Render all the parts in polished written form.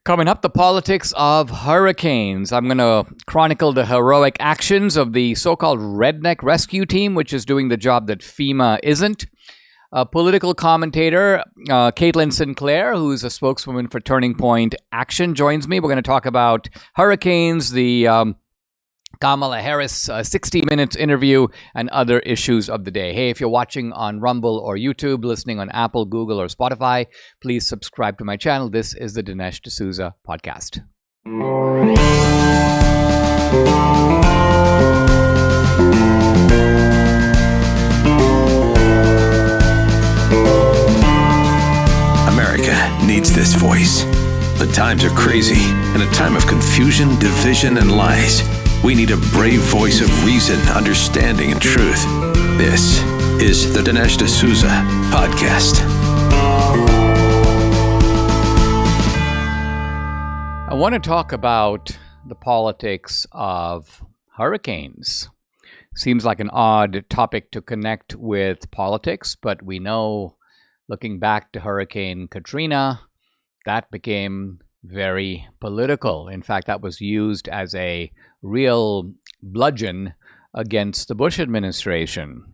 Coming up, the politics of hurricanes. I'm going to chronicle the heroic actions of the so-called Redneck Rescue team, which is doing the job that FEMA isn't. A political commentator, Caitlin Sinclair, who's a spokeswoman for Turning Point Action, joins me. We're going to talk about hurricanes, the Kamala Harris 60 Minutes interview, and other issues of the day. Hey, if you're watching on Rumble or YouTube, listening on Apple, Google, or Spotify, please subscribe to my channel. This is the Dinesh D'Souza podcast. America needs this voice. The times are crazy. In a time of confusion, division, and lies, we need a brave voice of reason, understanding, and truth. This is the Dinesh D'Souza podcast. I want to talk about the politics of hurricanes. Seems like an odd topic to connect with politics, but we know, looking back to Hurricane Katrina, that became very political. In fact, that was used as a real bludgeon against the Bush administration.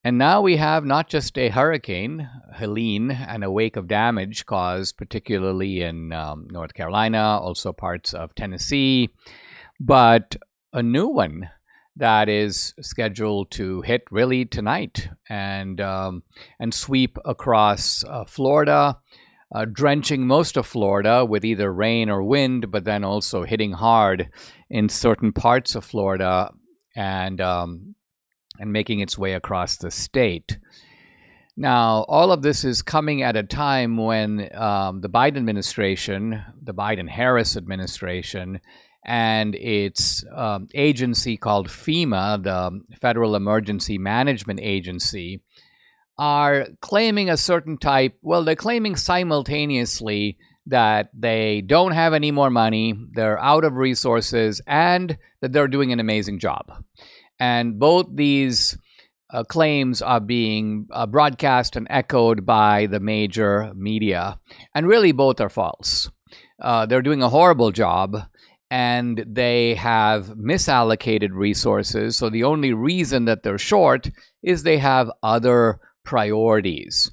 And now we have not just a hurricane, Helene, and a wake of damage caused particularly in North Carolina, also parts of Tennessee, but a new one that is scheduled to hit really tonight and sweep across Florida, drenching most of Florida with either rain or wind, but then also hitting hard in certain parts of Florida and making its way across the state. Now, all of this is coming at a time when the Biden administration, the Biden-Harris administration, and its agency called FEMA, the Federal Emergency Management Agency, are claiming a certain type, they're claiming simultaneously that they don't have any more money, they're out of resources, and that they're doing an amazing job. And both these claims are being broadcast and echoed by the major media. And really both are false. They're doing a horrible job, and they have misallocated resources. So the only reason that they're short is they have other priorities.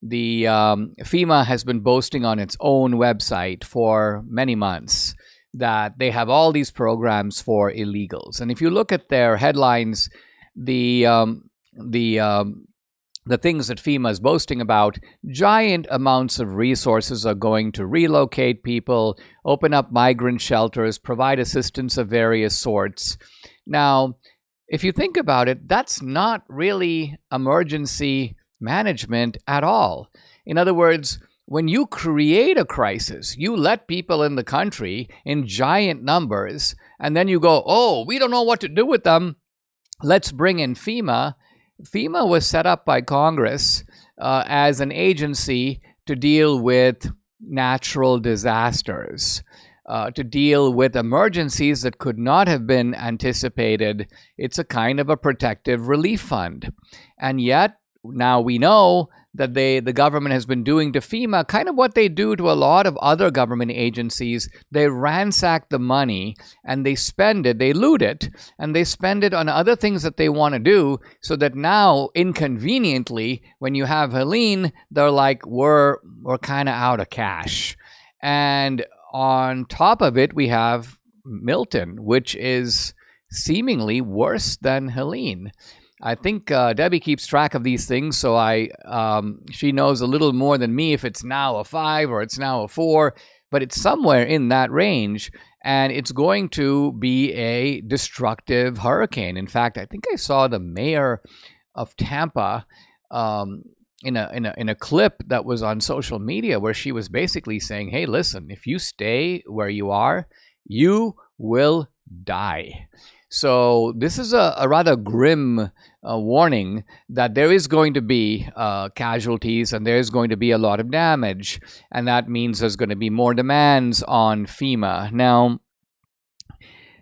The FEMA has been boasting on its own website for many months that they have all these programs for illegals. And if you look at their headlines, the things that FEMA is boasting about, giant amounts of resources are going to relocate people, open up migrant shelters, provide assistance of various sorts. Now, if you think about it, that's not really emergency management at all. In other words, when you create a crisis, you let people in the country in giant numbers, and then you go, oh, we don't know what to do with them. Let's bring in FEMA. FEMA was set up by Congress as an agency to deal with natural disasters, to deal with emergencies that could not have been anticipated. It's a kind of a protective relief fund. And yet, now we know that the government has been doing to FEMA kind of what they do to a lot of other government agencies. They ransack the money and they spend it, they loot it, and they spend it on other things that they want to do, so that now, inconveniently, when you have Helene, they're like, we're kind of out of cash. And on top of it, we have Milton, which is seemingly worse than Helene. I think Debbie keeps track of these things, so she knows a little more than me if it's now a 5 or it's now a 4, but it's somewhere in that range, and it's going to be a destructive hurricane. In fact, I think I saw the mayor of Tampa in a clip that was on social media where she was basically saying, hey, listen, if you stay where you are, you will die. So this is a rather grim warning that there is going to be casualties and there is going to be a lot of damage. And that means there's going to be more demands on FEMA. Now,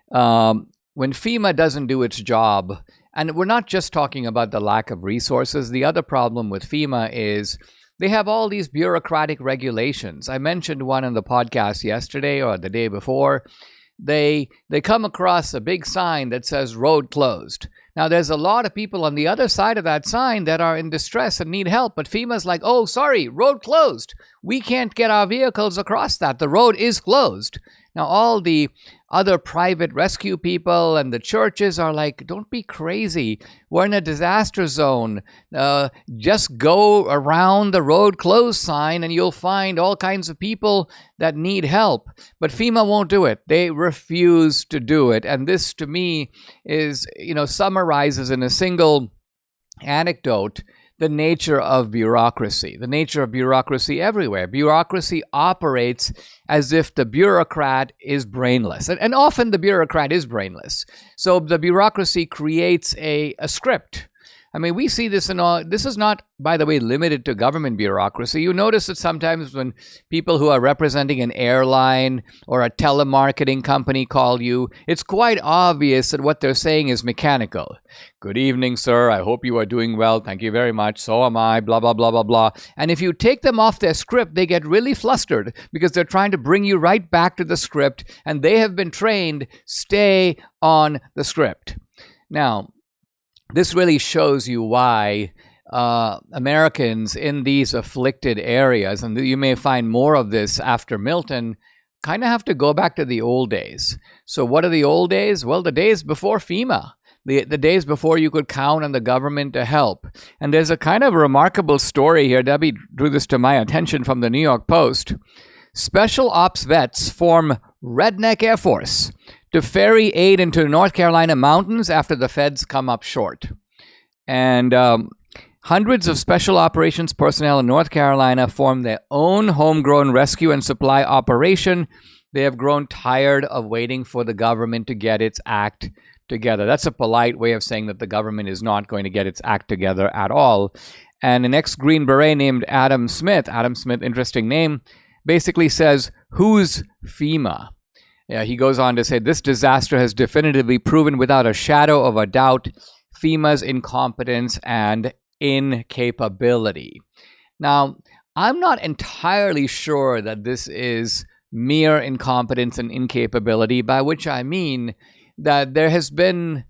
when FEMA doesn't do its job, and we're not just talking about the lack of resources, the other problem with FEMA is they have all these bureaucratic regulations. I mentioned one on the podcast yesterday or the day before. They come across a big sign that says road closed. Now, there's a lot of people on the other side of that sign that are in distress and need help, but FEMA's like, oh, sorry, road closed. We can't get our vehicles across that. The road is closed. Now, all the other private rescue people and the churches are like, don't be crazy. We're in a disaster zone. Just go around the road closed sign and you'll find all kinds of people that need help. But FEMA won't do it. They refuse to do it. And this, to me, is, summarizes in a single anecdote the nature of bureaucracy, everywhere. Bureaucracy operates as if the bureaucrat is brainless. And often the bureaucrat is brainless. So the bureaucracy creates a script. I mean, we see this in all. This is not, by the way, limited to government bureaucracy. You notice that sometimes when people who are representing an airline or a telemarketing company call you, it's quite obvious that what they're saying is mechanical. Good evening, sir. I hope you are doing well. Thank you very much. So am I. Blah, blah, blah, blah, blah. And if you take them off their script, they get really flustered because they're trying to bring you right back to the script, and they have been trained, stay on the script. Now, this really shows you why Americans in these afflicted areas, and you may find more of this after Milton, kind of have to go back to the old days. So what are the old days? Well, the days before FEMA, the days before you could count on the government to help. And there's a kind of remarkable story here. Debbie drew this to my attention from the New York Post. Special ops vets form Redneck Air Force to ferry aid into the North Carolina mountains after the feds come up short. And hundreds of special operations personnel in North Carolina form their own homegrown rescue and supply operation. They have grown tired of waiting for the government to get its act together. That's a polite way of saying that the government is not going to get its act together at all. And an ex-Green Beret named Adam Smith, interesting name, basically says, who's FEMA? Yeah, he goes on to say, this disaster has definitively proven without a shadow of a doubt FEMA's incompetence and incapability. Now, I'm not entirely sure that this is mere incompetence and incapability, by which I mean that there has been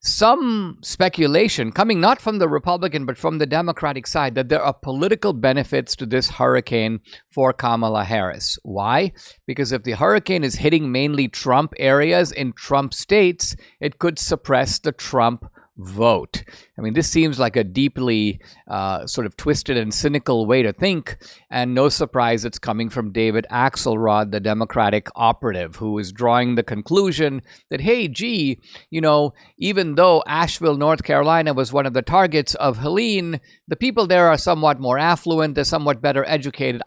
some speculation coming not from the Republican but from the Democratic side that there are political benefits to this hurricane for Kamala Harris. Why? Because if the hurricane is hitting mainly Trump areas in Trump states, it could suppress the Trump vote. I mean, this seems like a deeply sort of twisted and cynical way to think, and no surprise it's coming from David Axelrod, the Democratic operative, who is drawing the conclusion that, hey, gee, even though Asheville, North Carolina was one of the targets of Helene, the people there are somewhat more affluent, they're somewhat better educated.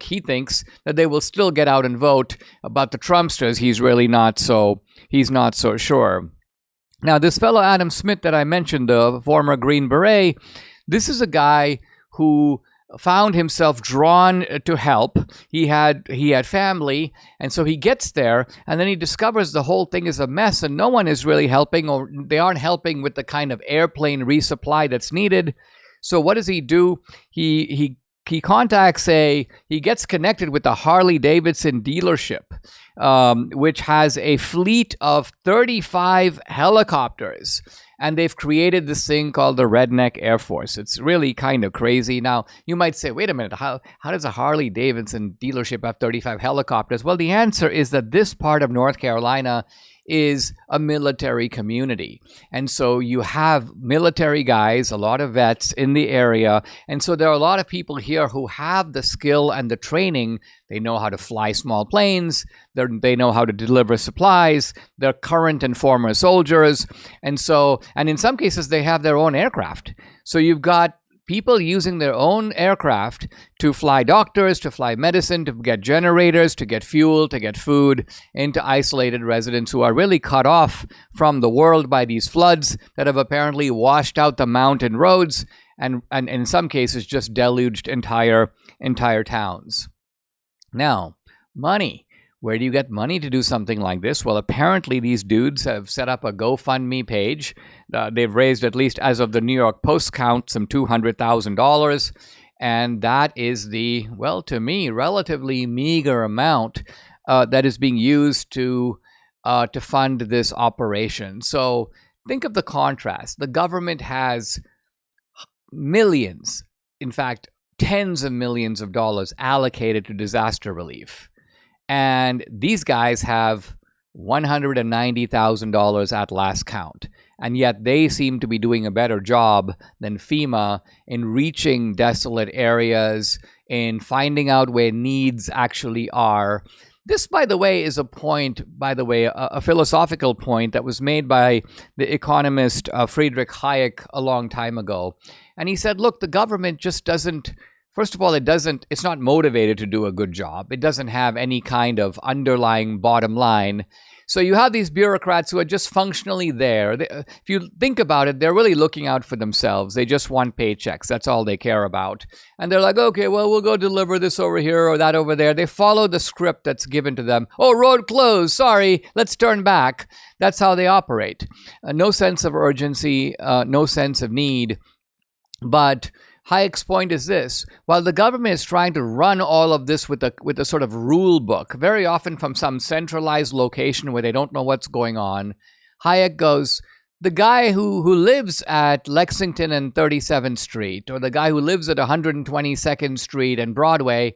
He thinks that they will still get out and vote. About the Trumpsters, he's not so sure. Now, this fellow Adam Smith that I mentioned, the former Green Beret, this is a guy who found himself drawn to help. He had family, and so he gets there, and then he discovers the whole thing is a mess, and no one is really helping, or they aren't helping with the kind of airplane resupply that's needed. So what does he do? He gets connected with the Harley-Davidson dealership, which has a fleet of 35 helicopters. And they've created this thing called the Redneck Air Force. It's really kind of crazy. Now, you might say, wait a minute, how does a Harley-Davidson dealership have 35 helicopters? Well, the answer is that this part of North Carolina is a military community. And so you have military guys, a lot of vets in the area. And so there are a lot of people here who have the skill and the training. They know how to fly small planes. They know how to deliver supplies. They're current and former soldiers. And in some cases, they have their own aircraft. So you've got people using their own aircraft to fly doctors, to fly medicine, to get generators, to get fuel, to get food into isolated residents who are really cut off from the world by these floods that have apparently washed out the mountain roads and in some cases just deluged entire towns. Now, money. Where do you get money to do something like this? Well, apparently these dudes have set up a GoFundMe page. They've raised, at least as of the New York Post count, some $200,000. And that is the, well, to me, relatively meager amount that is being used to fund this operation. So think of the contrast. The government has millions, in fact, tens of millions of dollars allocated to disaster relief. And these guys have $190,000 at last count. And yet they seem to be doing a better job than FEMA in reaching desolate areas, in finding out where needs actually are. This, by the way, is a point, a philosophical point that was made by the economist Friedrich Hayek a long time ago. And he said, look, the government just doesn't, first of all, it's not motivated to do a good job. It doesn't have any kind of underlying bottom line. So you have these bureaucrats who are just functionally there. If you think about it, they're really looking out for themselves. They just want paychecks. That's all they care about. And they're like, okay, well, we'll go deliver this over here or that over there. They follow the script that's given to them. Oh, road closed. Sorry, let's turn back. That's how they operate. No sense of urgency, no sense of need. But Hayek's point is this: while the government is trying to run all of this with a sort of rule book, very often from some centralized location where they don't know what's going on, Hayek goes, the guy who lives at Lexington and 37th Street, or the guy who lives at 122nd Street and Broadway,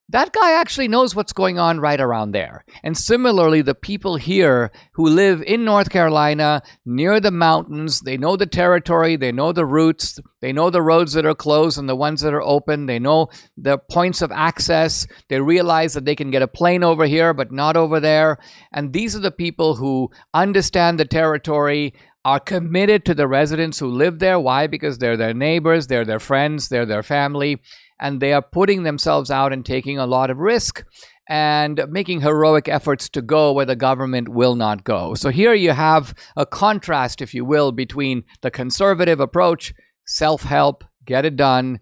that guy actually knows what's going on right around there. And similarly, the people here who live in North Carolina, near the mountains, they know the territory, they know the routes, they know the roads that are closed and the ones that are open, they know the points of access, they realize that they can get a plane over here but not over there. And these are the people who understand the territory, are committed to the residents who live there. Why? Because they're their neighbors, they're their friends, they're their family, and they are putting themselves out and taking a lot of risk and making heroic efforts to go where the government will not go. So here you have a contrast, if you will, between the conservative approach, self-help, get it done,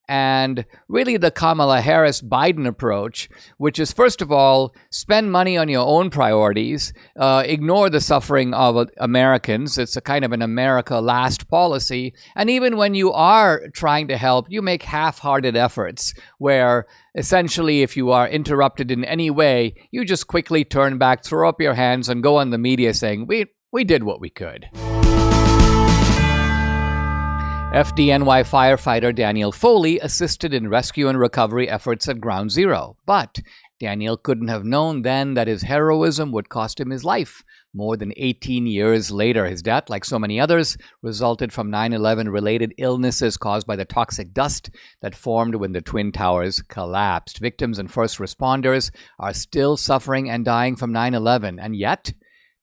and really the Kamala Harris-Biden approach, which is, first of all, spend money on your own priorities, ignore the suffering of Americans. It's a kind of an America last policy. And even when you are trying to help, you make half-hearted efforts where essentially if you are interrupted in any way, you just quickly turn back, throw up your hands, and go on the media saying, we did what we could. FDNY firefighter Daniel Foley assisted in rescue and recovery efforts at Ground Zero. But Daniel couldn't have known then that his heroism would cost him his life. More than 18 years later, his death, like so many others, resulted from 9/11-related illnesses caused by the toxic dust that formed when the Twin Towers collapsed. Victims and first responders are still suffering and dying from 9/11, and yet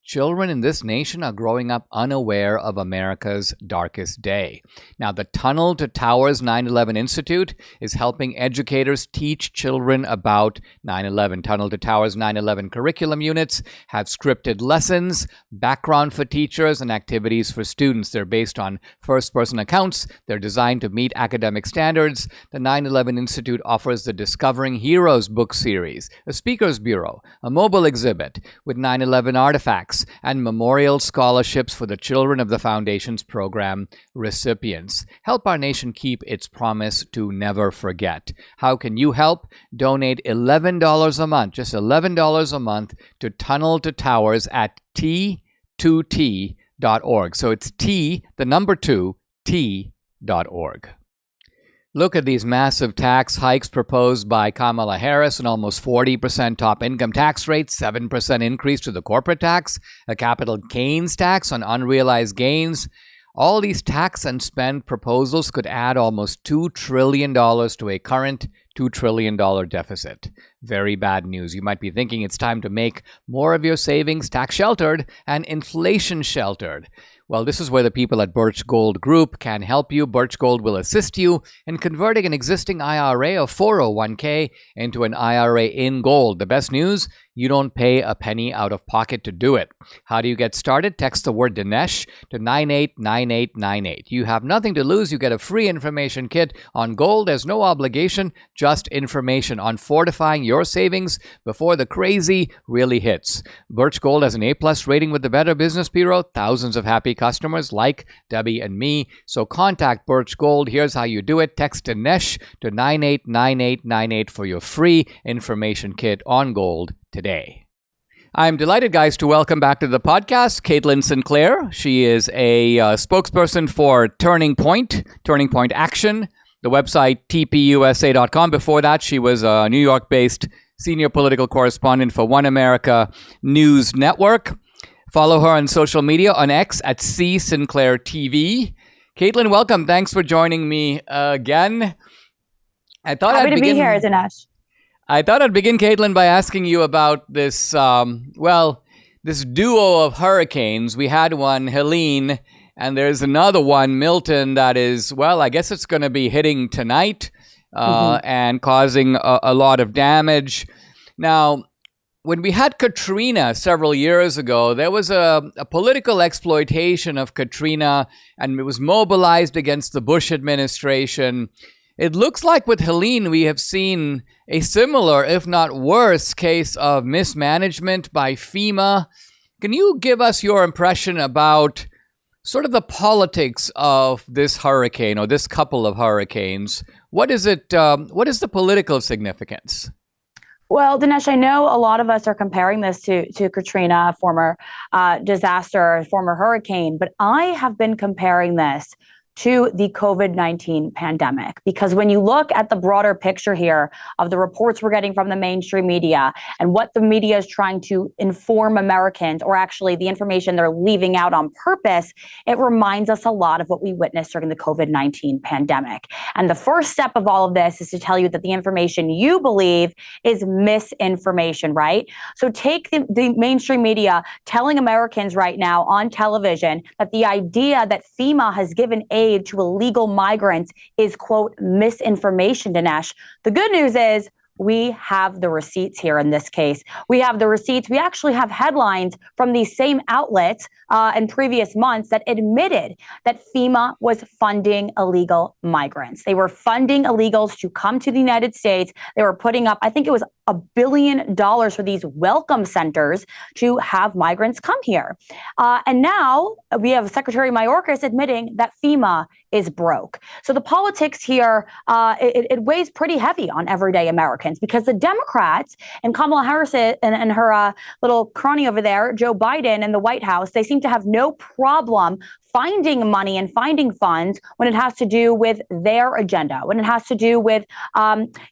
children in this nation are growing up unaware of America's darkest day. Now, the Tunnel to Towers 9/11 Institute is helping educators teach children about 9/11. Tunnel to Towers 9/11 curriculum units have scripted lessons, background for teachers, and activities for students. They're based on first-person accounts. They're designed to meet academic standards. The 9/11 Institute offers the Discovering Heroes book series, a speakers bureau, a mobile exhibit with 9/11 artifacts, and memorial scholarships for the children of the Foundation's program recipients. Help our nation keep its promise to never forget. How can you help? Donate $11 a month, just $11 a month, to Tunnel to Towers at T2T.org. So it's T, the number 2, T.org. Look at these massive tax hikes proposed by Kamala Harris, an almost 40% top income tax rate, 7% increase to the corporate tax, a capital gains tax on unrealized gains. All these tax and spend proposals could add almost $2 trillion to a current $2 trillion deficit. Very bad news. You might be thinking it's time to make more of your savings tax sheltered and inflation sheltered. Well, this is where the people at Birch Gold Group can help you. Birch Gold will assist you in converting an existing IRA or 401k into an IRA in gold. The best news, You don't pay a penny out of pocket to do it. How do you get started? Text the word Dinesh to 989898. You have nothing to lose. You get a free information kit on gold. There's no obligation, just information on fortifying your savings before the crazy really hits. Birch Gold has an A+ rating with the Better Business Bureau. Thousands of happy customers like Debbie and me. So contact Birch Gold. Here's how you do it. Text Dinesh to 989898 for your free information kit on gold today. I'm delighted, guys, to welcome back to the podcast Caitlin Sinclair. She is a spokesperson for Turning Point Action, the website tpusa.com. Before that, she was a New York-based senior political correspondent for One America News Network. Follow her on social media on X at C Sinclair TV. Caitlin, welcome. Thanks for joining me again. Happy to be here, Dinesh. I thought I'd begin, Caitlin, by asking you about this, this duo of hurricanes. We had one, Helene, and there's another one, Milton, that is, well, I guess it's going to be hitting tonight and causing a lot of damage. Now, when we had Katrina several years ago, there was a political exploitation of Katrina, and it was mobilized against the Bush administration. It looks like with Helene, we have seen a similar, if not worse, case of mismanagement by FEMA. Can you give us your impression about sort of the politics of this hurricane or this couple of hurricanes? What is it? What is the political significance? Well, Dinesh, I know a lot of us are comparing this to Katrina, former disaster, former hurricane, but I have been comparing this to the COVID-19 pandemic. Because when you look at the broader picture here of the reports we're getting from the mainstream media and what the media is trying to inform Americans, or actually the information they're leaving out on purpose, it reminds us a lot of what we witnessed during the COVID-19 pandemic. And the first step of all of this is to tell you that the information you believe is misinformation, right? So take the mainstream media telling Americans right now on television that the idea that FEMA has given aid to illegal migrants is, quote, misinformation, Dinesh. The good news is we have the receipts here in this case. We have the receipts. We actually have headlines from these same outlets in previous months that admitted that FEMA was funding illegal migrants. They were funding illegals to come to the United States. They were putting up, I think it was $1 billion for these welcome centers to have migrants come here. And now we have Secretary Mayorkas admitting that FEMA is broke. So the politics here, it weighs pretty heavy on everyday Americans, because the Democrats and Kamala Harris and her little crony over there, Joe Biden, and the White House, they seem to have no problem finding money and finding funds when it has to do with their agenda, when it has to do with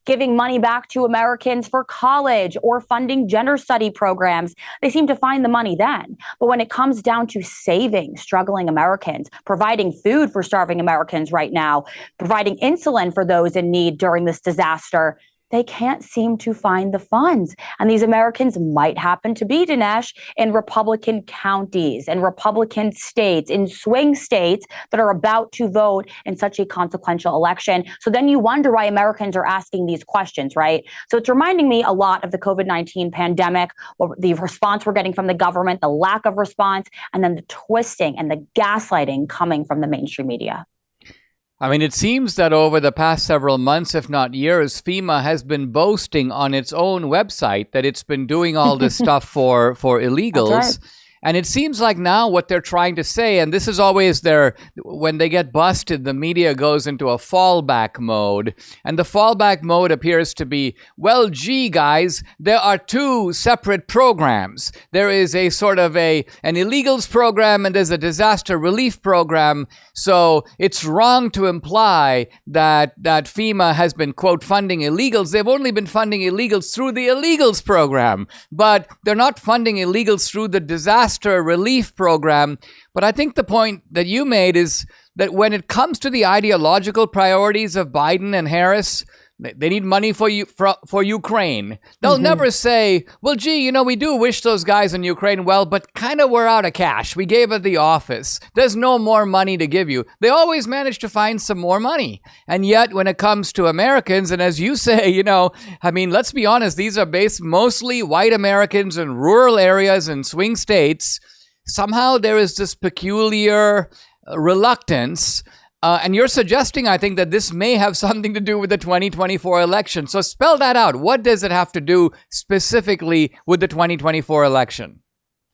giving money back to Americans for college or funding gender study programs. They seem to find the money then. But when it comes down to saving struggling Americans, providing food for starving Americans right now, providing insulin for those in need during this disaster, they can't seem to find the funds. And these Americans might happen to be, Dinesh, in Republican counties, in Republican states, in swing states that are about to vote in such a consequential election. So then you wonder why Americans are asking these questions, right? So it's reminding me a lot of the COVID-19 pandemic, the response we're getting from the government, the lack of response, and then the twisting and the gaslighting coming from the mainstream media. I mean, it seems that over the past several months, if not years, FEMA has been boasting on its own website that it's been doing all this stuff for illegals. That's right. And it seems like now what they're trying to say, and this is always when they get busted, the media goes into a fallback mode. And the fallback mode appears to be, well, gee, guys, there are two separate programs. There is a sort of an illegals program and there's a disaster relief program. So it's wrong to imply that FEMA has been, quote, funding illegals. They've only been funding illegals through the illegals program, but they're not funding illegals through the disaster relief program. But I think the point that you made is that when it comes to the ideological priorities of Biden and Harris, They need money for Ukraine. They'll never say, well, gee, we do wish those guys in Ukraine well, but kind of we're out of cash. We gave it the office. There's no more money to give you. They always manage to find some more money. And yet when it comes to Americans, and as you say, let's be honest, these are based mostly white Americans in rural areas and swing states. Somehow there is this peculiar reluctance. And you're suggesting, I think, that this may have something to do with the 2024 election. So spell that out. What does it have to do specifically with the 2024 election?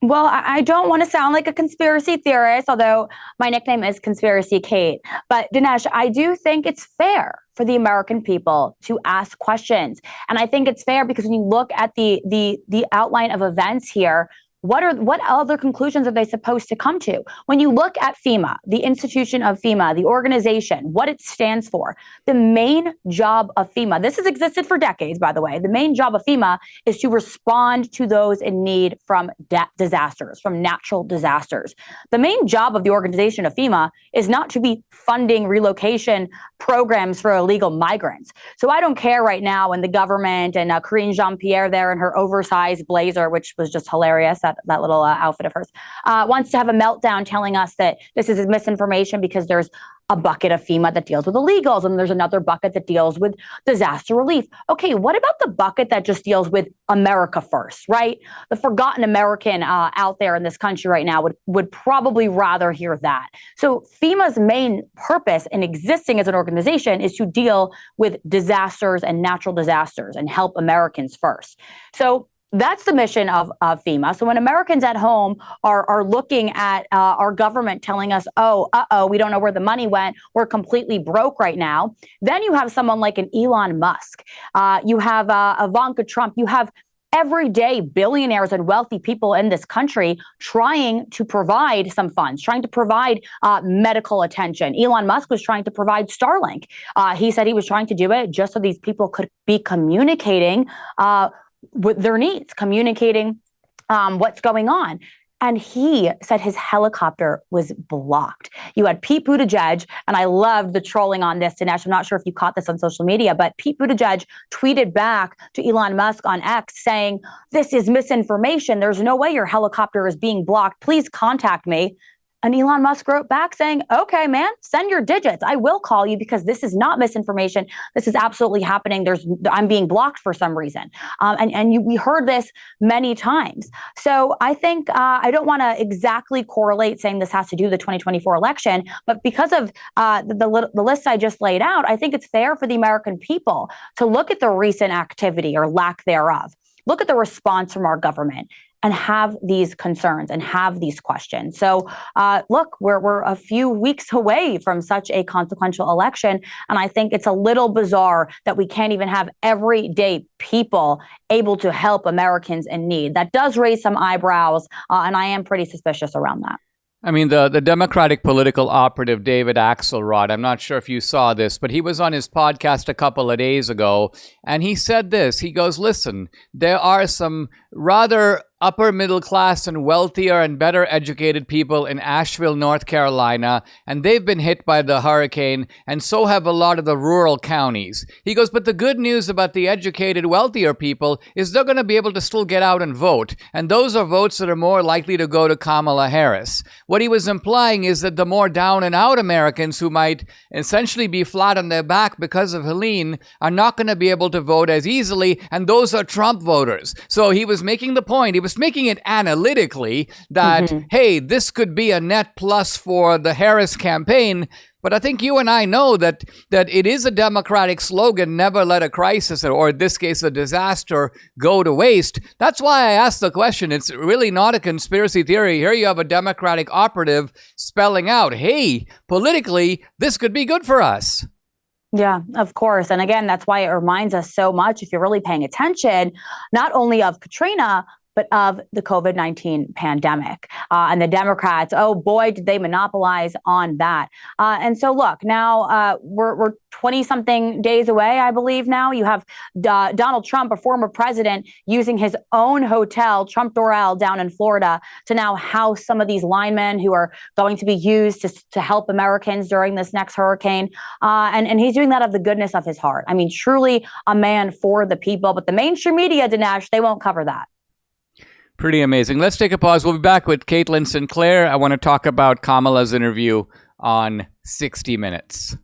Well, I don't want to sound like a conspiracy theorist, although my nickname is Conspiracy Kate. But Dinesh, I do think it's fair for the American people to ask questions. And I think it's fair because when you look at the outline of events here, what other conclusions are they supposed to come to? When you look at FEMA, the institution of FEMA, the organization, what it stands for, the main job of FEMA, this has existed for decades, by the way, the main job of FEMA is to respond to those in need from disasters, from natural disasters. The main job of the organization of FEMA is not to be funding relocation programs for illegal migrants. So I don't care right now when the government and Karine Jean-Pierre there in her oversized blazer, which was just hilarious, that little outfit of hers, wants to have a meltdown telling us that this is misinformation because there's a bucket of FEMA that deals with illegals and there's another bucket that deals with disaster relief. Okay, what about the bucket that just deals with America first, right? The forgotten American out there in this country right now would probably rather hear that. So FEMA's main purpose in existing as an organization is to deal with disasters and natural disasters and help Americans first. So that's the mission of FEMA. So when Americans at home are looking at our government telling us, we don't know where the money went, we're completely broke right now, then you have someone like an Elon Musk, you have Ivanka Trump, you have everyday billionaires and wealthy people in this country trying to provide some funds, trying to provide medical attention. Elon Musk was trying to provide Starlink. He said he was trying to do it just so these people could be communicating with their needs, communicating what's going on. And he said his helicopter was blocked. You had Pete Buttigieg, and I loved the trolling on this, Dinesh. I'm not sure if you caught this on social media, but Pete Buttigieg tweeted back to Elon Musk on X saying, this is misinformation. There's no way your helicopter is being blocked. Please contact me. And Elon Musk wrote back saying, okay, man, send your digits. I will call you because this is not misinformation. This is absolutely happening. I'm being blocked for some reason. We heard this many times. So I think I don't want to exactly correlate saying this has to do with the 2024 election, but because of the list I just laid out, I think it's fair for the American people to look at the recent activity or lack thereof. Look at the response from our government and have these concerns and have these questions. So look, we're a few weeks away from such a consequential election. And I think it's a little bizarre that we can't even have everyday people able to help Americans in need. That does raise some eyebrows. And I am pretty suspicious around that. I mean, the Democratic political operative David Axelrod, I'm not sure if you saw this, but he was on his podcast a couple of days ago, and he said this. He goes, listen, there are some rather upper middle class and wealthier and better educated people in Asheville, North Carolina, and they've been hit by the hurricane, and so have a lot of the rural counties. He goes, but the good news about the educated, wealthier people is they're going to be able to still get out and vote, and those are votes that are more likely to go to Kamala Harris. What he was implying is that the more down and out Americans who might essentially be flat on their back because of Helene are not going to be able to vote as easily, and those are Trump voters. So he was making the point, he was making it analytically that, hey, this could be a net plus for the Harris campaign. But I think you and I know that it is a Democratic slogan, never let a crisis, or in this case, a disaster, go to waste. That's why I asked the question. It's really not a conspiracy theory. Here you have a Democratic operative spelling out, hey, politically, this could be good for us. Yeah, of course. And again, that's why it reminds us so much, if you're really paying attention, not only of Katrina, but of the COVID-19 pandemic. And the Democrats, oh boy, did they monopolize on that. And so look, now we're 20-something days away, I believe now. You have Donald Trump, a former president, using his own hotel, Trump Doral, down in Florida, to now house some of these linemen who are going to be used to help Americans during this next hurricane. And he's doing that of the goodness of his heart. I mean, truly a man for the people. But the mainstream media, Dinesh, they won't cover that. Pretty amazing. Let's take a pause. We'll be back with Caitlin Sinclair. I want to talk about Kamala's interview on 60 Minutes.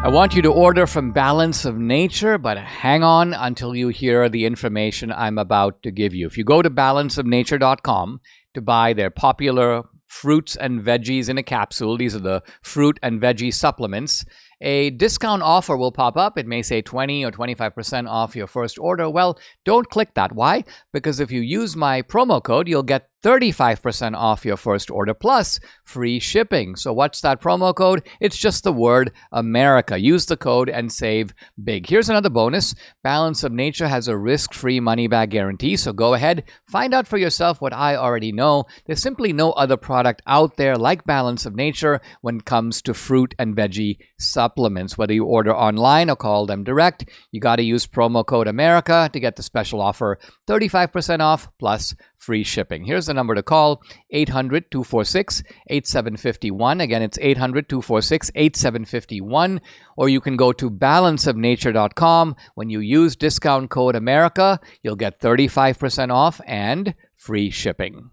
I want you to order from Balance of Nature, but hang on until you hear the information I'm about to give you. If you go to balanceofnature.com to buy their popular fruits and veggies in a capsule, these are the fruit and veggie supplements, a discount offer will pop up. It may say 20 or 25% off your first order. Well, don't click that. Why? Because if you use my promo code, you'll get 35% off your first order plus free shipping. So what's that promo code? It's just the word America. Use the code and save big. Here's another bonus. Balance of Nature has a risk-free money-back guarantee. So go ahead, find out for yourself what I already know. There's simply no other product out there like Balance of Nature when it comes to fruit and veggie supplements. Whether you order online or call them direct, you got to use promo code America to get the special offer, 35% off plus free shipping. Here's the number to call, 800-246-8751. Again, it's 800-246-8751. Or you can go to balanceofnature.com. When you use discount code America, you'll get 35% off and free shipping.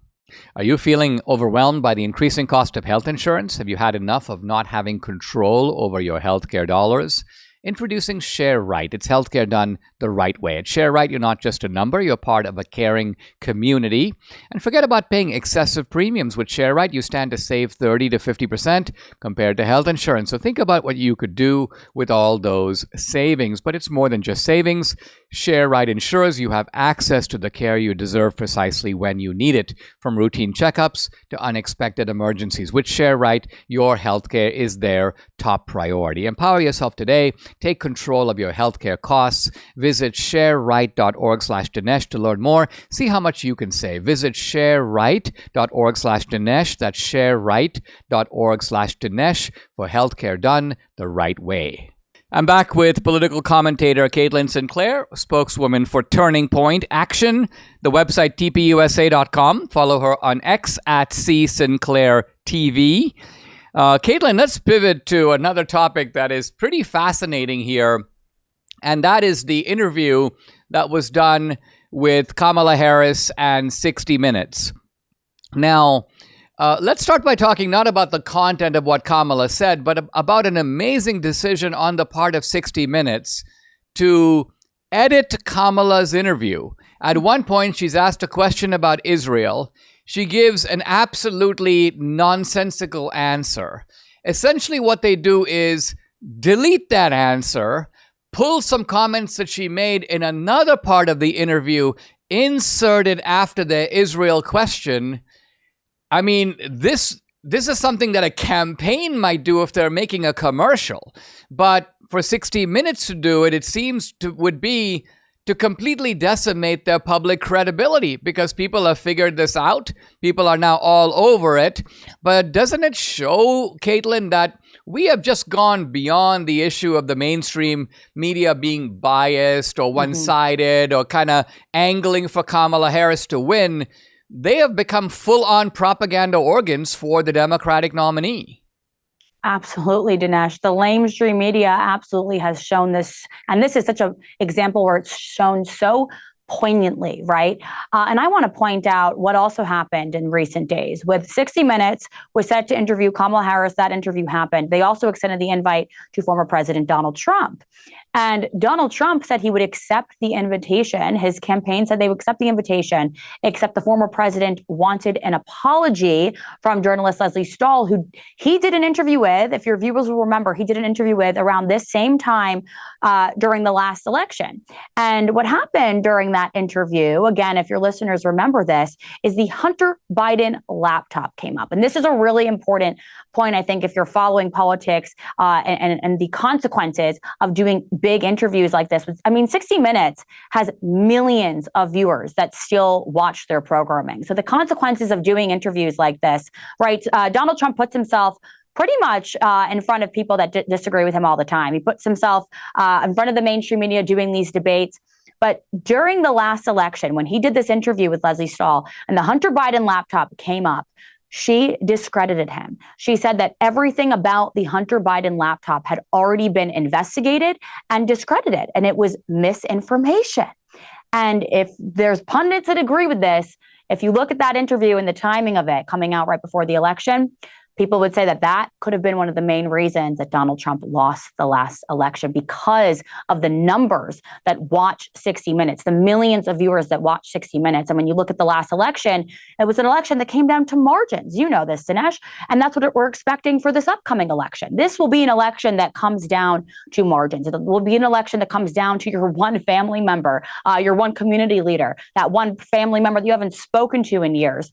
Are you feeling overwhelmed by the increasing cost of health insurance? Have you had enough of not having control over your healthcare dollars? Introducing Share Right. It's healthcare done the right way. At Share Right, you're not just a number, you're part of a caring community. And forget about paying excessive premiums. With Share Right, you stand to save 30 to 50% compared to health insurance. So think about what you could do with all those savings. But it's more than just savings. Share Right ensures you have access to the care you deserve precisely when you need it, from routine checkups to unexpected emergencies. With Share Right, your healthcare is their top priority. Empower yourself today. Take control of your healthcare costs. Visit shareright.org/Dinesh to learn more. See how much you can save. Visit shareright.org/Dinesh. That's shareright.org/Dinesh for healthcare done the right way. I'm back with political commentator Caitlin Sinclair, spokeswoman for Turning Point Action, the website tpusa.com. Follow her on X at @CSinclairTV. Caitlin, let's pivot to another topic that is pretty fascinating here, and that is the interview that was done with Kamala Harris and 60 Minutes. Now, let's start by talking not about the content of what Kamala said, but about an amazing decision on the part of 60 Minutes to edit Kamala's interview. At one point, she's asked a question about Israel. She gives an absolutely nonsensical answer. Essentially, what they do is delete that answer, pull some comments that she made in another part of the interview, insert it after the Israel question. I mean, this is something that a campaign might do if they're making a commercial. But for 60 Minutes to do it, it seems would be to completely decimate their public credibility, because people have figured this out. People are now all over it. But doesn't it show, Caitlin, that we have just gone beyond the issue of the mainstream media being biased or one-sided or kind of angling for Kamala Harris to win? They have become full-on propaganda organs for the Democratic nominee. Absolutely, Dinesh. The mainstream media absolutely has shown this. And this is such an example where it's shown so poignantly, right? And I want to point out what also happened in recent days. With 60 Minutes was set to interview Kamala Harris. That interview happened. They also extended the invite to former President Donald Trump. And Donald Trump said he would accept the invitation. His campaign said they would accept the invitation, except the former president wanted an apology from journalist Leslie Stahl, who he did an interview with. If your viewers will remember, he did an interview with around this same time during the last election. And what happened during that interview, again, if your listeners remember this, is the Hunter Biden laptop came up. And this is a really important point, I think, if you're following politics and the consequences of doing big interviews like this. I mean, 60 Minutes has millions of viewers that still watch their programming. So the consequences of doing interviews like this, right? Donald Trump puts himself pretty much in front of people that disagree with him all the time. He puts himself in front of the mainstream media doing these debates. But during the last election, when he did this interview with Leslie Stahl and the Hunter Biden laptop came up, she discredited him. She said that everything about the Hunter Biden laptop had already been investigated and discredited, and it was misinformation. And if there's pundits that agree with this, if you look at that interview and the timing of it coming out right before the election, people would say that that could have been one of the main reasons that Donald Trump lost the last election, because of the numbers that watch 60 Minutes, the millions of viewers that watch 60 Minutes. And when you look at the last election, it was an election that came down to margins. You know this, Dinesh. And that's what we're expecting for this upcoming election. This will be an election that comes down to margins. It will be an election that comes down to your one family member, your one community leader, that one family member that you haven't spoken to in years.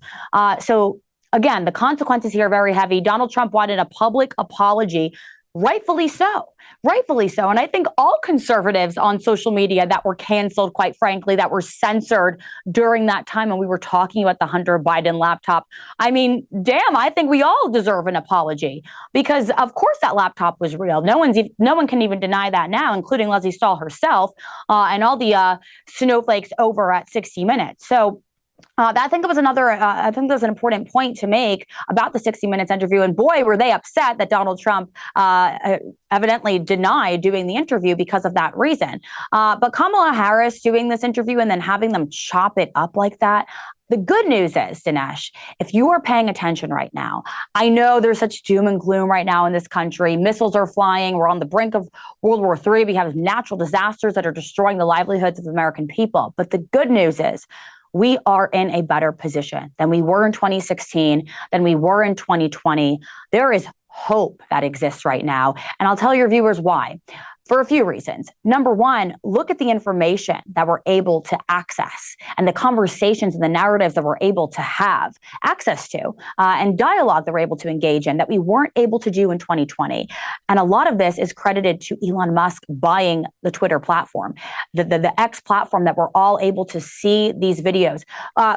So again, the consequences here are very heavy. Donald Trump wanted a public apology, rightfully so. Rightfully so. And I think all conservatives on social media that were canceled, quite frankly, that were censored during that time when we were talking about the Hunter Biden laptop. I mean, damn, I think we all deserve an apology, because of course that laptop was real. No one can even deny that now, including Leslie Stahl herself and all the snowflakes over at 60 Minutes. So I think it was I think there's an important point to make about the 60 Minutes interview. And boy, were they upset that Donald Trump evidently denied doing the interview because of that reason. But Kamala Harris doing this interview and then having them chop it up like that. The good news is, Dinesh, if you are paying attention right now, I know there's such doom and gloom right now in this country. Missiles are flying. We're on the brink of World War III. We have natural disasters that are destroying the livelihoods of the American people. But the good news is, we are in a better position than we were in 2016, than we were in 2020. There is hope that exists right now. And I'll tell your viewers why. For a few reasons. Number one, look at the information that we're able to access and the conversations and the narratives that we're able to have access to and dialogue that we're able to engage in that we weren't able to do in 2020. And a lot of this is credited to Elon Musk buying the Twitter platform, the X platform that we're all able to see these videos.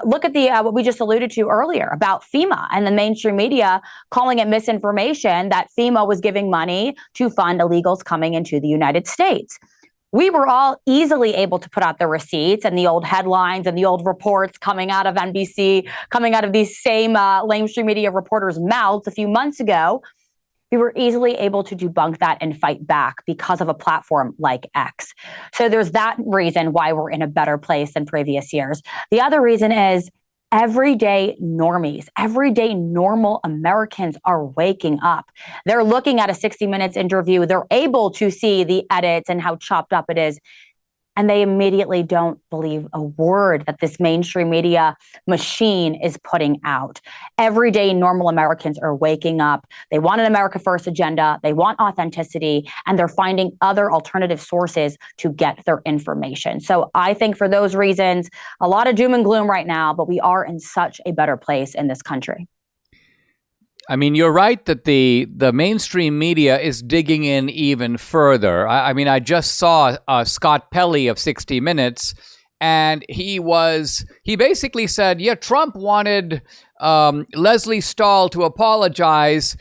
Look at the what we just alluded to earlier about FEMA and the mainstream media calling it misinformation that FEMA was giving money to fund illegals coming into the United States. We were all easily able to put out the receipts and the old headlines and the old reports coming out of NBC, coming out of these same mainstream media reporters' mouths a few months ago. We were easily able to debunk that and fight back because of a platform like X. So there's that reason why we're in a better place than previous years. The other reason is everyday normies, everyday normal Americans are waking up. They're looking at a 60 Minutes interview. They're able to see the edits and how chopped up it is. And they immediately don't believe a word that this mainstream media machine is putting out. Everyday normal Americans are waking up. They want an America First agenda. They want authenticity, and they're finding other alternative sources to get their information. So I think for those reasons, a lot of doom and gloom right now, but we are in such a better place in this country. I mean, you're right that the mainstream media is digging in even further. I mean, I just saw Scott Pelley of 60 Minutes, and he basically said, yeah, Trump wanted Leslie Stahl to apologize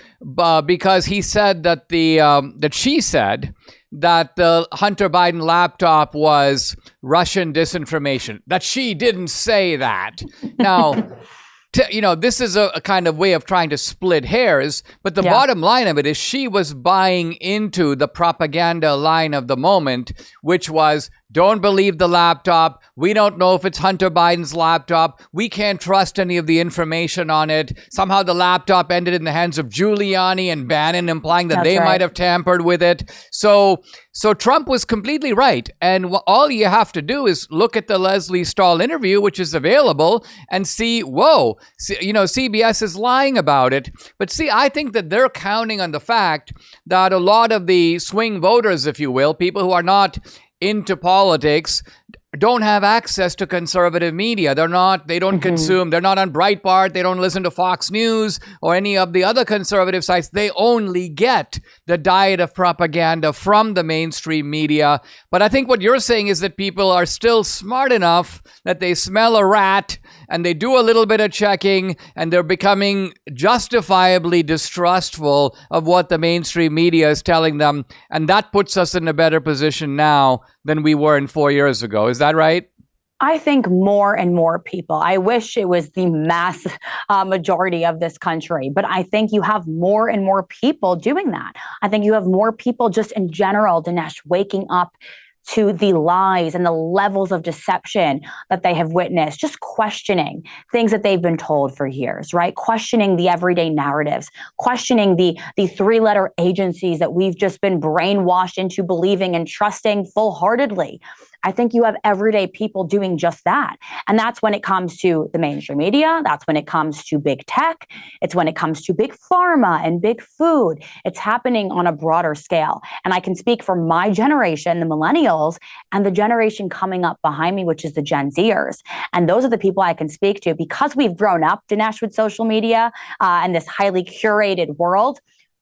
because he said that that she said that the Hunter Biden laptop was Russian disinformation, that she didn't say that. Now, this is a kind of way of trying to split hairs, but the bottom line of it is she was buying into the propaganda line of the moment, which was, don't believe the laptop. We don't know if it's Hunter Biden's laptop. We can't trust any of the information on it. Somehow the laptop ended in the hands of Giuliani and Bannon, implying that they might have tampered with it. So Trump was completely right. And all you have to do is look at the Leslie Stahl interview, which is available, and see, whoa, CBS is lying about it. But see, I think that they're counting on the fact that a lot of the swing voters, if you will, people who are not into politics, don't have access to conservative media. They don't consume, they're not on Breitbart, they don't listen to Fox News or any of the other conservative sites. They only get the diet of propaganda from the mainstream media. But I think what you're saying is that people are still smart enough that they smell a rat and they do a little bit of checking and they're becoming justifiably distrustful of what the mainstream media is telling them. And that puts us in a better position now than we were in 4 years ago. Is that right? I think more and more people. I wish it was the mass majority of this country, but I think you have more and more people doing that. I think you have more people just in general, Dinesh, waking up to the lies and the levels of deception that they have witnessed, just questioning things that they've been told for years, right? Questioning the everyday narratives, questioning the three-letter agencies that we've just been brainwashed into believing and trusting full-heartedly. I think you have everyday people doing just that. And that's when it comes to the mainstream media. That's when it comes to big tech. It's when it comes to big pharma and big food. It's happening on a broader scale. And I can speak for my generation, the millennials, and the generation coming up behind me, which is the Gen Zers. And those are the people I can speak to because we've grown up, Dinesh, with social media and this highly curated world.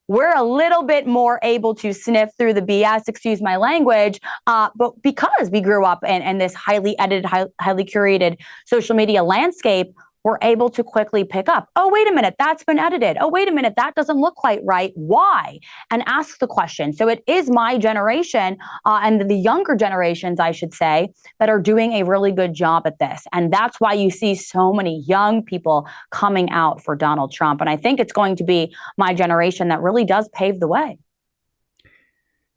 We're a little bit more able to sniff through the BS, excuse my language, but because we grew up in this highly edited, highly curated social media landscape, we're able to quickly pick up, oh, wait a minute, that's been edited. Oh, wait a minute, that doesn't look quite right. Why? And ask the question. So it is my generation and the younger generations, I should say, that are doing a really good job at this. And that's why you see so many young people coming out for Donald Trump. And I think it's going to be my generation that really does pave the way.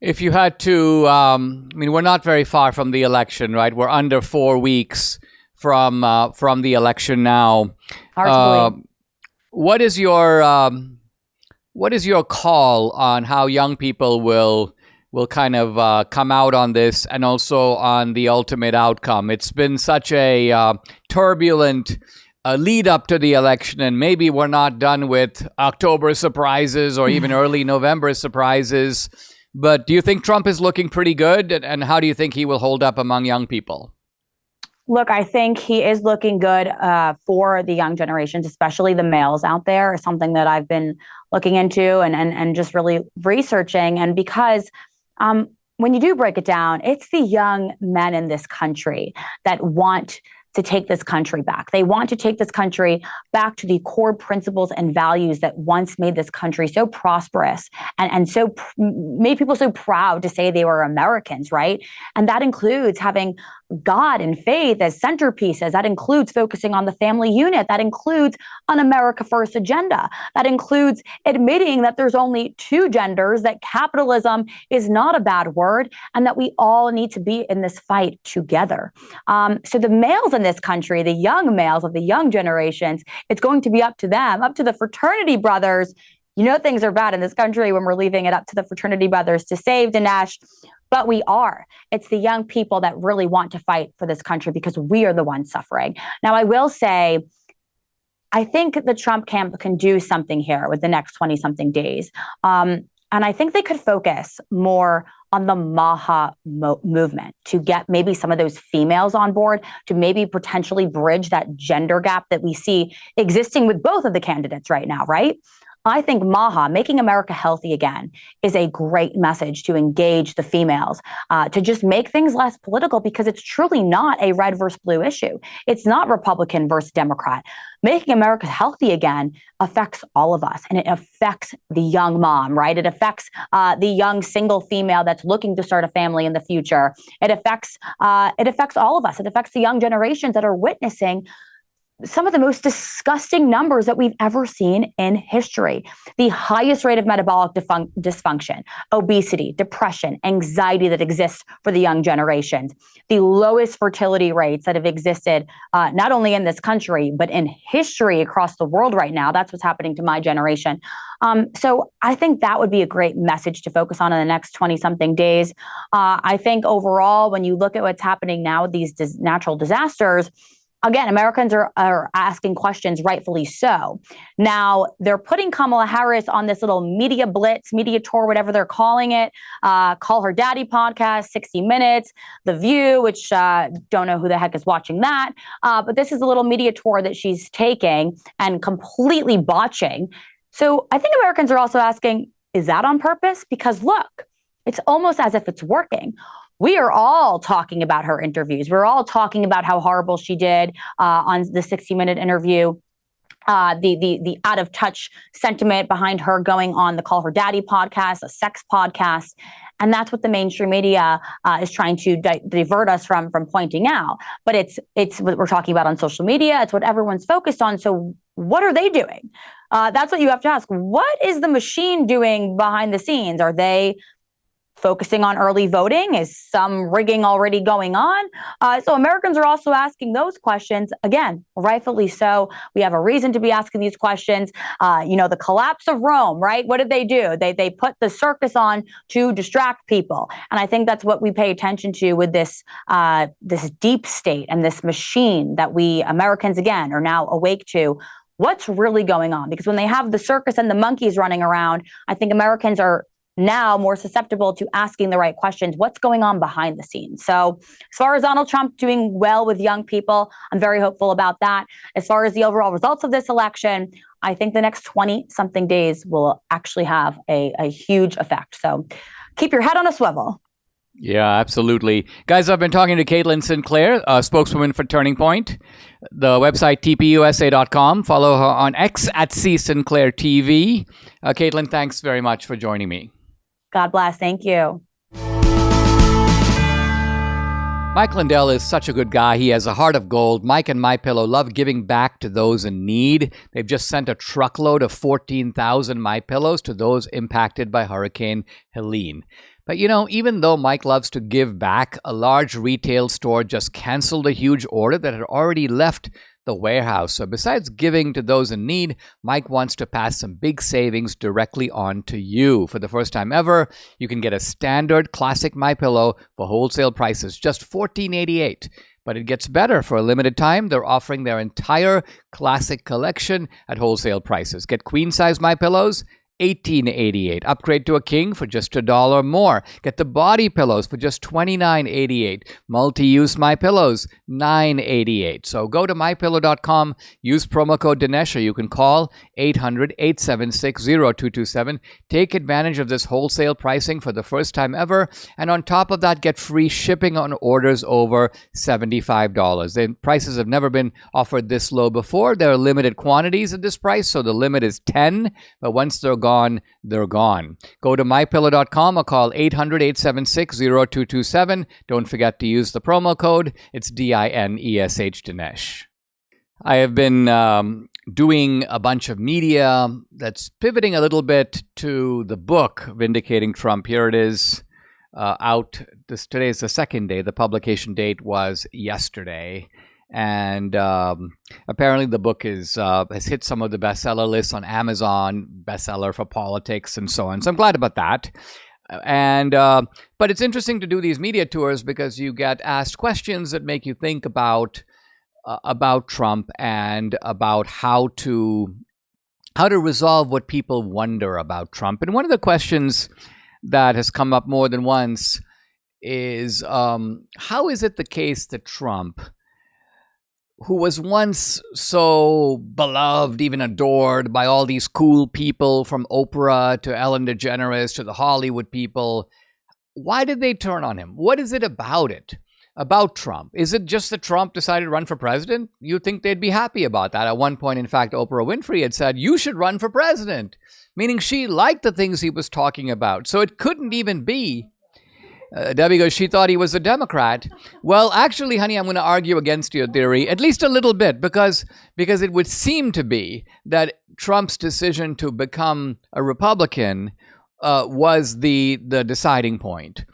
If you had to, we're not very far from the election, right? We're under 4 weeks from the election now. What is your call on how young people will kind of come out on this and also on the ultimate outcome? It's been such a turbulent lead up to the election, and maybe we're not done with October surprises or even early November surprises. But do you think Trump is looking pretty good, and how do you think he will hold up among young people? Look, I think he is looking good for the young generations, especially the males out there, is something that I've been looking into and just really researching. And because when you do break it down, it's the young men in this country that want to take this country back. They want to take this country back to the core principles and values that once made this country so prosperous and so made people so proud to say they were Americans, right? And that includes having God and faith as centerpieces. That includes focusing on the family unit. That includes an America First agenda. That includes admitting that there's only two genders, that capitalism is not a bad word, and that we all need to be in this fight together. So the males in this country, the young males of the young generations, it's going to be up to them, up to the fraternity brothers. You know, things are bad in this country when we're leaving it up to the fraternity brothers to save, Dinesh. But we are. It's the young people that really want to fight for this country because we are the ones suffering. Now, I will say, I think the Trump camp can do something here with the next 20-something days. And I think they could focus more on the MAHA movement to get maybe some of those females on board, to maybe potentially bridge that gender gap that we see existing with both of the candidates right now, right? I think MAHA, Making America Healthy Again, is a great message to engage the females, to just make things less political, because it's truly not a red versus blue issue. It's not Republican versus Democrat. Making America Healthy Again affects all of us, and it affects the young mom, right? It affects the young single female that's looking to start a family in the future. It affects all of us. It affects the young generations that are witnessing some of the most disgusting numbers that we've ever seen in history. The highest rate of metabolic dysfunction, obesity, depression, anxiety that exists for the young generations. The lowest fertility rates that have existed not only in this country, but in history across the world right now. That's what's happening to my generation. So I think that would be a great message to focus on in the next 20-something days. I think overall, when you look at what's happening now with these natural disasters, again, Americans are asking questions, rightfully so. Now, they're putting Kamala Harris on this little media blitz, media tour, whatever they're calling it. Call Her Daddy podcast, 60 Minutes, The View, which don't know who the heck is watching that. But this is a little media tour that she's taking and completely botching. So I think Americans are also asking, is that on purpose? Because look, it's almost as if it's working. We are all talking about her interviews. We're all talking about how horrible she did on the 60-minute interview. The out of touch sentiment behind her going on the Call Her Daddy podcast, a sex podcast. And that's what the mainstream media is trying to divert us from pointing out. But it's what we're talking about on social media. It's what everyone's focused on. So what are they doing? That's what you have to ask. What is the machine doing behind the scenes? Are they focusing on early voting? Is some rigging already going on? So Americans are also asking those questions. Again, rightfully so. We have a reason to be asking these questions. The collapse of Rome, right? What did they do? They put the circus on to distract people. And I think that's what we pay attention to with this deep state and this machine that we Americans, again, are now awake to. What's really going on? Because when they have the circus and the monkeys running around, I think Americans are now more susceptible to asking the right questions. What's going on behind the scenes? So as far as Donald Trump doing well with young people, I'm very hopeful about that. As far as the overall results of this election, I think the next 20-something days will actually have a huge effect. So keep your head on a swivel. Yeah, absolutely. Guys, I've been talking to Caitlin Sinclair, spokeswoman for Turning Point, the website tpusa.com. Follow her on X at @CSinclairTV. Caitlin, thanks very much for joining me. God bless. Thank you. Mike Lindell is such a good guy. He has a heart of gold. Mike and MyPillow love giving back to those in need. They've just sent a truckload of 14,000 MyPillows to those impacted by Hurricane Helene. But even though Mike loves to give back, a large retail store just canceled a huge order that had already left the warehouse. So besides giving to those in need, Mike wants to pass some big savings directly on to you. For the first time ever, you can get a standard classic MyPillow for wholesale prices, just $14.88. But it gets better. For a limited time, they're offering their entire classic collection at wholesale prices. Get queen-size MyPillows, $18.88. Upgrade to a king for just $1 more. Get the body pillows for just $29.88. Multi-use MyPillows, $9.88. So go to mypillow.com, use promo code Dinesh, or you can call 800-876-0227. Take advantage of this wholesale pricing for the first time ever. And on top of that, get free shipping on orders over $75. The prices have never been offered this low before. There are limited quantities at this price, so the limit is 10. But once they're gone, they're gone. Go to mypillow.com or call 800-876-0227. Don't forget to use the promo code. It's DINESH Dinesh. I have been doing a bunch of media that's pivoting a little bit to the book Vindicating Trump. Here it is out. Today is the second day. The publication date was yesterday. And apparently the book has hit some of the bestseller lists on Amazon, bestseller for politics and so on. So I'm glad about that. But it's interesting to do these media tours because you get asked questions that make you think about Trump and about how to resolve what people wonder about Trump. And one of the questions that has come up more than once is how is it the case that Trump, who was once so beloved, even adored by all these cool people from Oprah to Ellen DeGeneres to the Hollywood people, why did they turn on him? What is it about Trump? Is it just that Trump decided to run for president? You'd think they'd be happy about that. At one point, in fact, Oprah Winfrey had said, you should run for president, meaning she liked the things he was talking about. So it couldn't even be Debbie goes, she thought he was a Democrat. Well, actually, honey, I'm going to argue against your theory, at least a little bit, because it would seem to be that Trump's decision to become a Republican was the deciding point.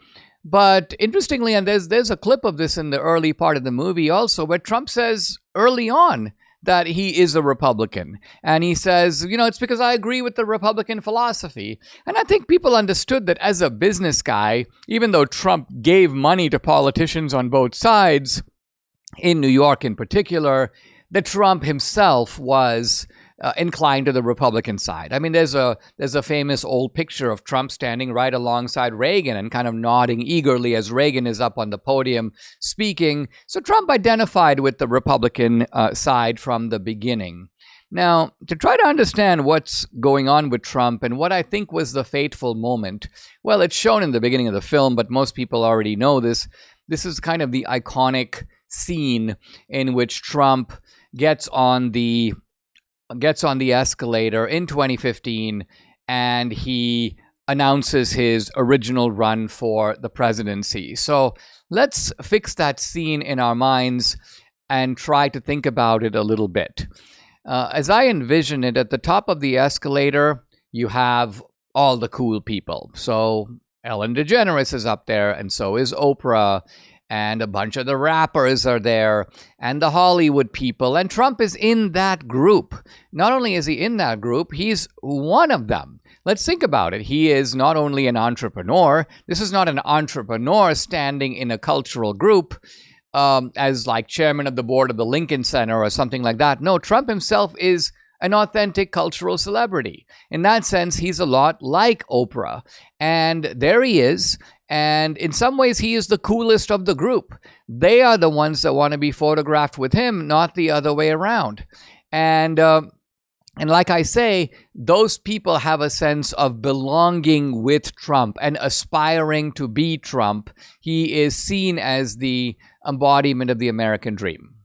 But interestingly, and there's a clip of this in the early part of the movie also, where Trump says early on that he is a Republican. And he says, it's because I agree with the Republican philosophy. And I think people understood that as a business guy, even though Trump gave money to politicians on both sides, in New York in particular, that Trump himself was inclined to the Republican side. I mean, there's a famous old picture of Trump standing right alongside Reagan and kind of nodding eagerly as Reagan is up on the podium speaking. So Trump identified with the Republican side from the beginning. Now, to try to understand what's going on with Trump and what I think was the fateful moment, well, it's shown in the beginning of the film, but most people already know this. This is kind of the iconic scene in which Trump gets on the escalator in 2015 and he announces his original run for the presidency. So let's fix that scene in our minds and try to think about it a little bit. As I envision it, at the top of the escalator, you have all the cool people. So Ellen DeGeneres is up there, and so is Oprah, and a bunch of the rappers are there, and the Hollywood people, and Trump is in that group. Not only is he in that group, he's one of them. Let's think about it. He is not only an entrepreneur. This is not an entrepreneur standing in a cultural group as like chairman of the board of the Lincoln Center or something like that. No, Trump himself is an authentic cultural celebrity. In that sense, he's a lot like Oprah. And there he is. And in some ways, he is the coolest of the group. They are the ones that want to be photographed with him, not the other way around. And like I say, those people have a sense of belonging with Trump and aspiring to be Trump. He is seen as the embodiment of the American dream.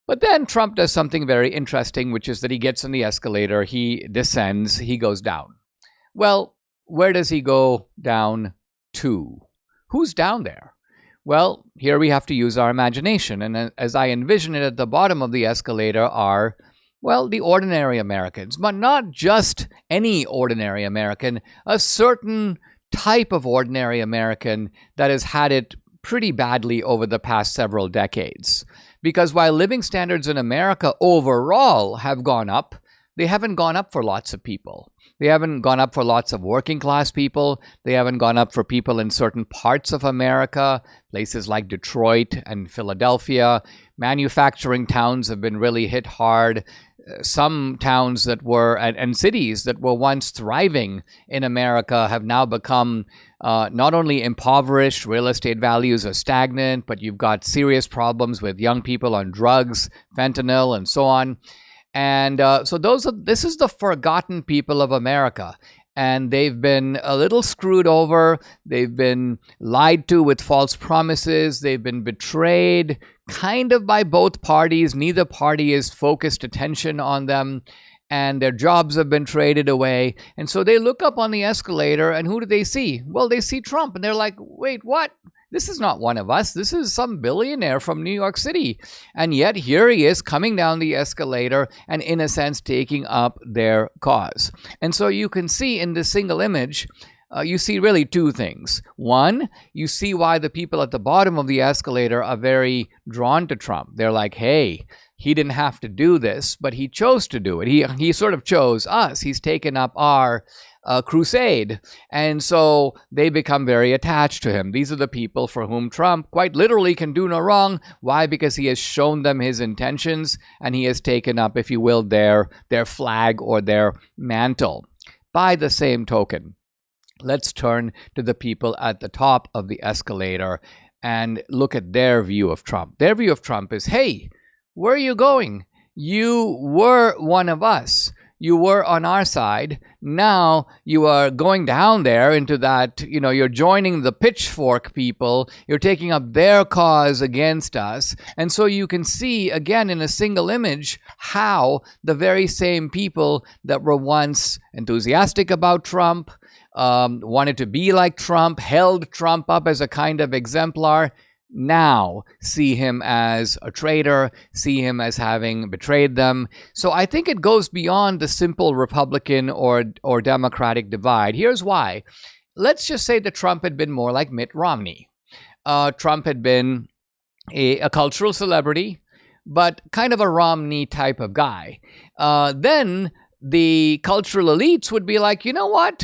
But then Trump does something very interesting, which is that he gets on the escalator, he descends, he goes down. Well, where does he go down to? Who's down there? Well, here we have to use our imagination. And as I envision it, at the bottom of the escalator are, well, the ordinary Americans, but not just any ordinary American, a certain type of ordinary American that has had it pretty badly over the past several decades. Because while living standards in America overall have gone up, they haven't gone up for lots of people. They haven't gone up for lots of working class people. They haven't gone up for people in certain parts of America, places like Detroit and Philadelphia. Manufacturing towns have been really hit hard. Some towns that were, and cities that were once thriving in America have now become not only impoverished, real estate values are stagnant, but you've got serious problems with young people on drugs, fentanyl, and so on. And so this is the forgotten people of America. And they've been a little screwed over. They've been lied to with false promises. They've been betrayed kind of by both parties. Neither party has focused attention on them. And their jobs have been traded away. And so they look up on the escalator, and who do they see? Well, they see Trump. And they're like, wait, what? This is not one of us. This is some billionaire from New York City. And yet here he is coming down the escalator and, in a sense, taking up their cause. And so you can see in this single image, you see really two things. One, you see why the people at the bottom of the escalator are very drawn to Trump. They're like, hey, he didn't have to do this, but he chose to do it. He sort of chose us. He's taken up our crusade. And so they become very attached to him. These are the people for whom Trump quite literally can do no wrong. Why? Because he has shown them his intentions and he has taken up, if you will, their flag or their mantle. By the same token, let's turn to the people at the top of the escalator and look at their view of Trump. Their view of Trump is, hey, where are you going? You were one of us. You were on our side. Now you are going down there into that, you're joining the pitchfork people. You're taking up their cause against us. And so you can see, again, in a single image, how the very same people that were once enthusiastic about Trump, wanted to be like Trump, held Trump up as a kind of exemplar, now see him as a traitor, see him as having betrayed them. So I think it goes beyond the simple Republican or Democratic divide. Here's why. Let's just say that Trump had been more like Mitt Romney. Trump had been a cultural celebrity, but kind of a Romney type of guy. Then the cultural elites would be like, you know what?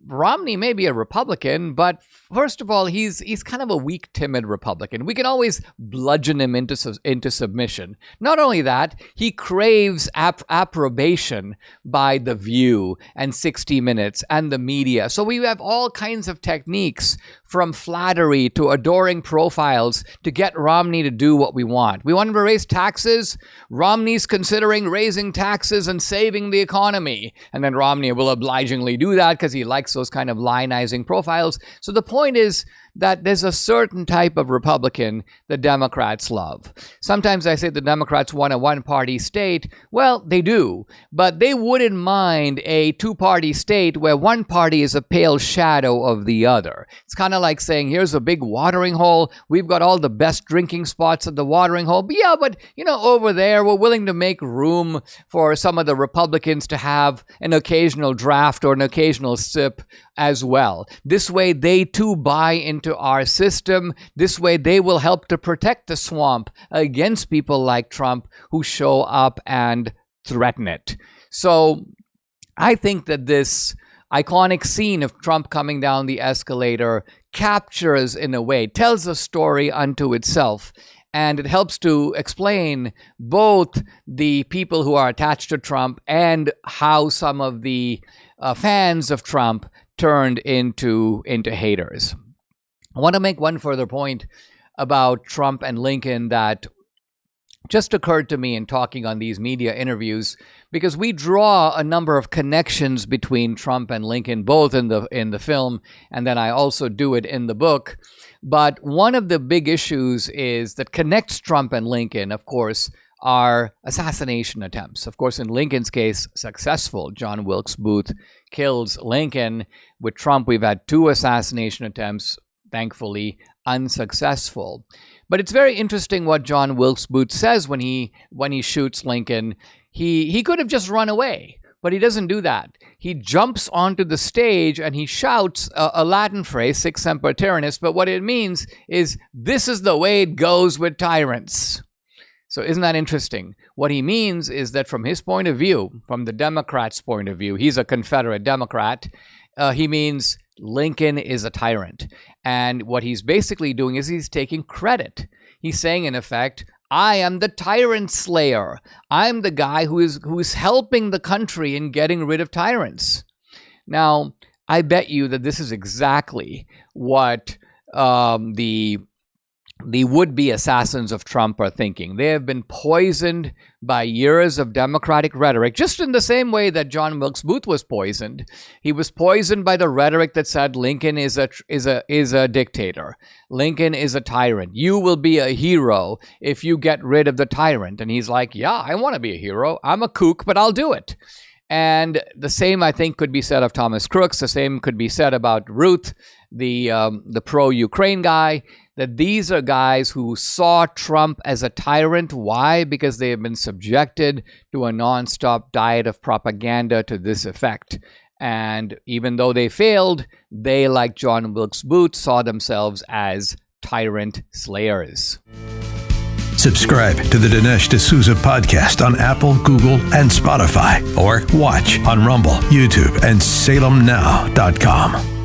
Romney may be a Republican, but first of all, he's kind of a weak, timid Republican. We can always bludgeon him into submission. Not only that, he craves approbation by The View and 60 Minutes and the media. So we have all kinds of techniques, from flattery to adoring profiles, to get Romney to do what we want. We want him to raise taxes. Romney's considering raising taxes and saving the economy. And then Romney will obligingly do that because he likes those kind of lionizing profiles. So the point is that there's a certain type of Republican the Democrats love. Sometimes I say the Democrats want a one-party state. Well, they do, but they wouldn't mind a two-party state where one party is a pale shadow of the other. It's kind of like saying, here's a big watering hole. We've got all the best drinking spots at the watering hole. But yeah, but over there, we're willing to make room for some of the Republicans to have an occasional draft or an occasional sip as well. This way, they too buy into our system. This way, they will help to protect the swamp against people like Trump who show up and threaten it. So I think that this iconic scene of Trump coming down the escalator captures, in a way, tells a story unto itself. And it helps to explain both the people who are attached to Trump and how some of the fans of Trump turned into haters. I want to make one further point about Trump and Lincoln that just occurred to me in talking on these media interviews, because we draw a number of connections between Trump and Lincoln, both in the film, and then I also do it in the book. But one of the big issues is that connects Trump and Lincoln, of course, are assassination attempts. Of course, in Lincoln's case, successful. John Wilkes Booth kills Lincoln. With Trump, we've had 2 assassination attempts, thankfully unsuccessful. But it's very interesting what John Wilkes Booth says when he shoots Lincoln. He could have just run away, but he doesn't do that. He jumps onto the stage and he shouts a Latin phrase, Sic Semper Tyrannis, but what it means is, this is the way it goes with tyrants. So isn't that interesting? What he means is that from his point of view, from the Democrats' point of view, he's a Confederate Democrat, he means Lincoln is a tyrant. And what he's basically doing is he's taking credit. He's saying, in effect, I am the tyrant slayer. I'm the guy who is helping the country in getting rid of tyrants. Now, I bet you that this is exactly what the would-be assassins of Trump are thinking. They have been poisoned by years of Democratic rhetoric, just in the same way that John Wilkes Booth was poisoned. He was poisoned by the rhetoric that said Lincoln is a dictator. Lincoln is a tyrant. You will be a hero if you get rid of the tyrant. And he's like, yeah, I want to be a hero. I'm a kook, but I'll do it. And the same, I think, could be said of Thomas Crooks. The same could be said about Ruth, the pro-Ukraine guy, that these are guys who saw Trump as a tyrant. Why? Because they have been subjected to a nonstop diet of propaganda to this effect. And even though they failed, they, like John Wilkes Booth, saw themselves as tyrant slayers. Subscribe to the Dinesh D'Souza podcast on Apple, Google, and Spotify, or watch on Rumble, YouTube, and SalemNow.com.